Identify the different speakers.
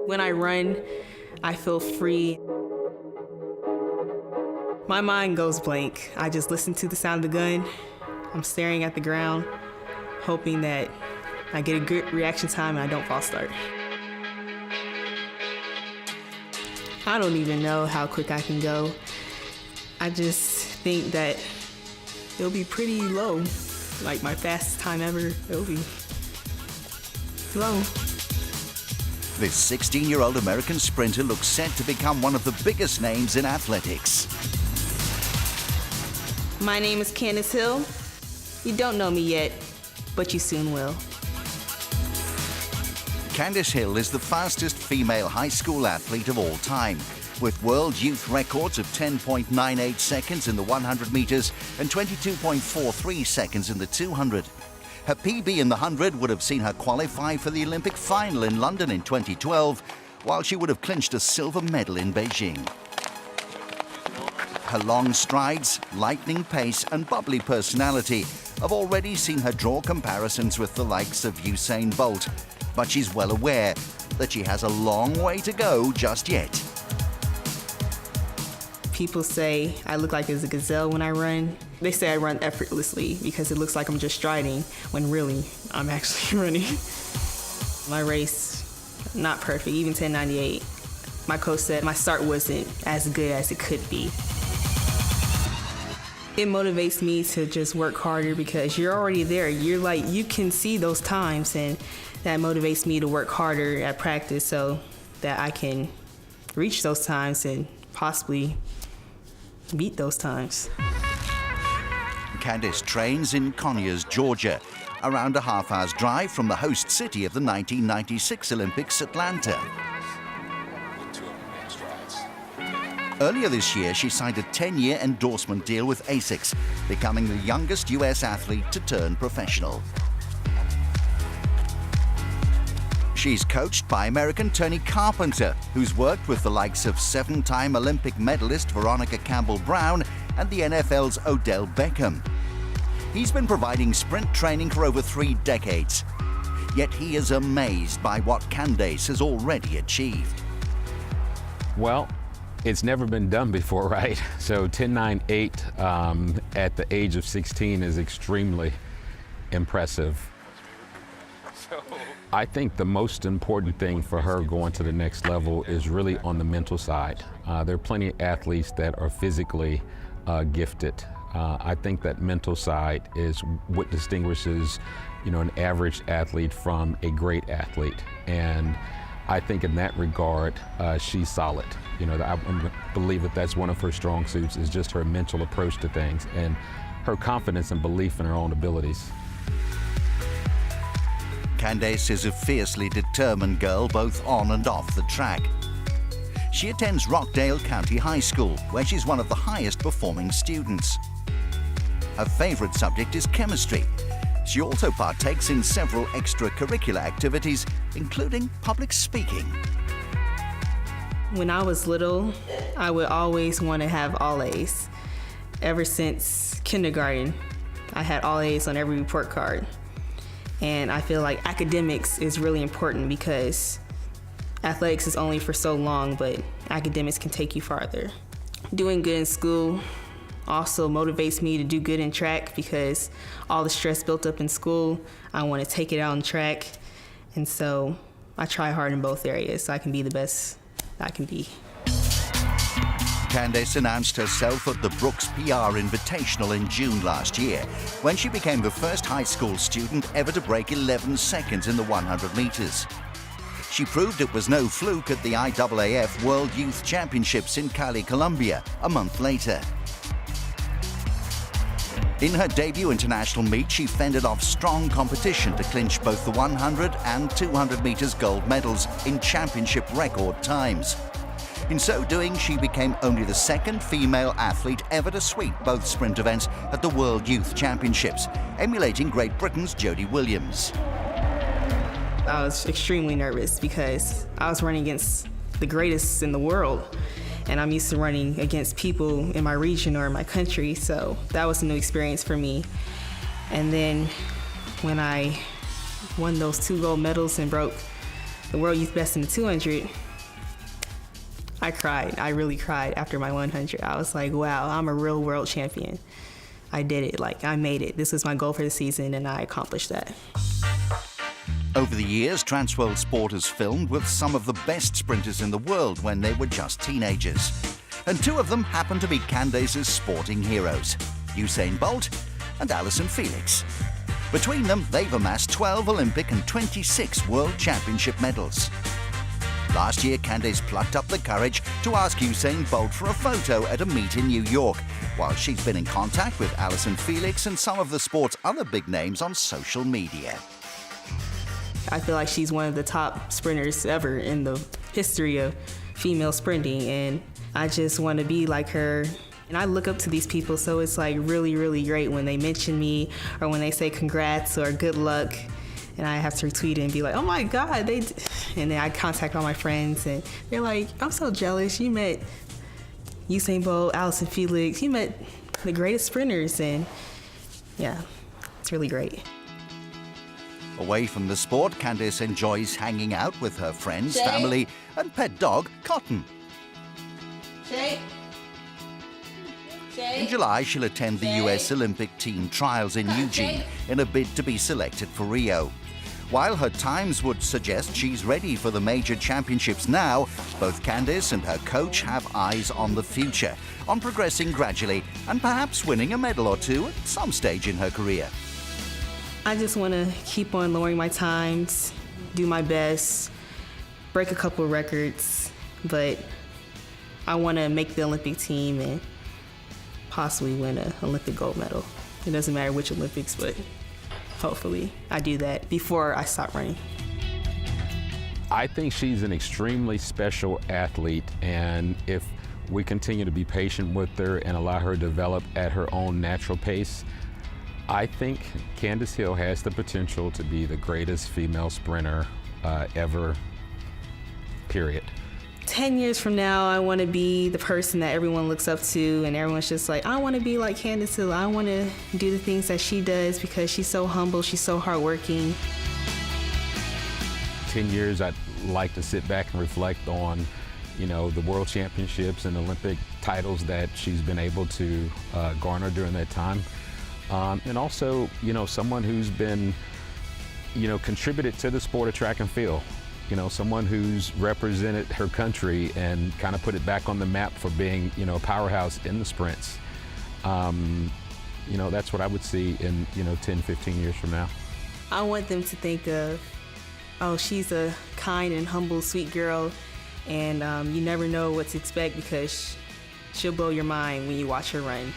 Speaker 1: When I run, I feel free. My mind goes blank. I just listen to the sound of the gun. I'm staring at the ground, hoping that I get a good reaction time and I don't false start. I don't even know how quick I can go. I just think that it'll be pretty low. Like my fastest time ever, it'll be low.
Speaker 2: This 16-year-old American sprinter looks set to become one of the biggest names in athletics.
Speaker 1: My name is Candace Hill. You don't know me yet, but you soon will.
Speaker 2: Candace Hill is the fastest female high school athlete of all time, with world youth records of 10.98 seconds in the 100 meters and 22.43 seconds in the 200. Her PB in the 100 would have seen her qualify for the Olympic final in London in 2012, while she would have clinched a silver medal in Beijing. Her long strides, lightning pace and bubbly personality have already seen her draw comparisons with the likes of Usain Bolt, but she's well aware that she has a long way to go just yet.
Speaker 1: People say I look like a gazelle when I run. They say I run effortlessly because it looks like I'm just striding, when really, I'm actually running. My race, not perfect, even 10:98. My coach said my start wasn't as good as it could be. It motivates me to just work harder because you're already there. You're like, you can see those times, and that motivates me to work harder at practice so that I can reach those times and possibly beat those times.
Speaker 2: Candace trains in Conyers, Georgia, around a half-hour's drive from the host city of the 1996 Olympics, Atlanta. Earlier this year, she signed a 10-year endorsement deal with ASICS, becoming the youngest US athlete to turn professional. She's coached by American Tony Carpenter, who's worked with the likes of 7-time Olympic medalist Veronica Campbell-Brown and the NFL's Odell Beckham. He's been providing sprint training for over 3 decades, yet he is amazed by what Candace has already achieved.
Speaker 3: Well, it's never been done before, right? So 10.98 at the age of 16 is extremely impressive. I think the most important thing for her going to the next level is really on the mental side. There are plenty of athletes that are physically gifted. I think that mental side is what distinguishes, an average athlete from a great athlete. And I think in that regard, she's solid. I believe that that's one of her strong suits, is just her mental approach to things and her confidence and belief in her own abilities.
Speaker 2: Candace is a fiercely determined girl both on and off the track. She attends Rockdale County High School, where she's one of the highest performing students. Her favorite subject is chemistry. She also partakes in several extracurricular activities, including public speaking.
Speaker 1: When I was little, I would always want to have all A's. Ever since kindergarten, I had all A's on every report card. And I feel like academics is really important because athletics is only for so long, but academics can take you farther. Doing good in school also motivates me to do good in track because all the stress built up in school, I want to take it out on track. And so I try hard in both areas so I can be the best I can be.
Speaker 2: Candace announced herself at the Brooks PR Invitational in June last year, when she became the first high school student ever to break 11 seconds in the 100 meters. She proved it was no fluke at the IAAF World Youth Championships in Cali, Colombia, a month later. In her debut international meet, she fended off strong competition to clinch both the 100 and 200 meters gold medals in championship record times. In so doing, she became only the second female athlete ever to sweep both sprint events at the World Youth Championships, emulating Great Britain's Jodie Williams.
Speaker 1: I was extremely nervous because I was running against the greatest in the world, and I'm used to running against people in my region or in my country, so that was a new experience for me. And then when I won those 2 gold medals and broke the world youth best in the 200, I cried. I really cried after my 100. I was like, wow, I'm a real world champion. I did it. Like, I made it. This was my goal for the season, and I accomplished that.
Speaker 2: Over the years, Transworld Sport has filmed with some of the best sprinters in the world when they were just teenagers. And 2 of them happen to be Candace's sporting heroes, Usain Bolt and Allyson Felix. Between them, they've amassed 12 Olympic and 26 World Championship medals. Last year, Candace plucked up the courage to ask Usain Bolt for a photo at a meet in New York, while she's been in contact with Allyson Felix and some of the sport's other big names on social media.
Speaker 1: I feel like she's one of the top sprinters ever in the history of female sprinting, and I just want to be like her. And I look up to these people, so it's like really, really great when they mention me or when they say congrats or good luck, and I have to retweet it and be like, oh my God, and then I contact all my friends and they're like, I'm so jealous, you met Usain Bolt, Allyson Felix, you met the greatest sprinters, and yeah, it's really great.
Speaker 2: Away from the sport, Candace enjoys hanging out with her friends, family and pet dog, Cotton. In July, she'll attend the US Olympic team trials in Eugene in a bid to be selected for Rio. While her times would suggest she's ready for the major championships now, both Candace and her coach have eyes on the future, on progressing gradually and perhaps winning a medal or 2 at some stage in her career.
Speaker 1: I just want to keep on lowering my times, do my best, break a couple of records, but I want to make the Olympic team and possibly win an Olympic gold medal. It doesn't matter which Olympics, but hopefully I do that before I stop running.
Speaker 3: I think she's an extremely special athlete, and if we continue to be patient with her and allow her to develop at her own natural pace, I think Candace Hill has the potential to be the greatest female sprinter ever, period.
Speaker 1: 10 years from now, I want to be the person that everyone looks up to, and everyone's just like, I want to be like Candace Hill. I want to do the things that she does because she's so humble, she's so hardworking.
Speaker 3: 10 years, I'd like to sit back and reflect on, the world championships and Olympic titles that she's been able to garner during that time. And also, someone who's been, contributed to the sport of track and field. Someone who's represented her country and kind of put it back on the map for being, a powerhouse in the sprints. That's what I would see in, 10, 15 years from now.
Speaker 1: I want them to think of, oh, she's a kind and humble, sweet girl, and you never know what to expect because she'll blow your mind when you watch her run.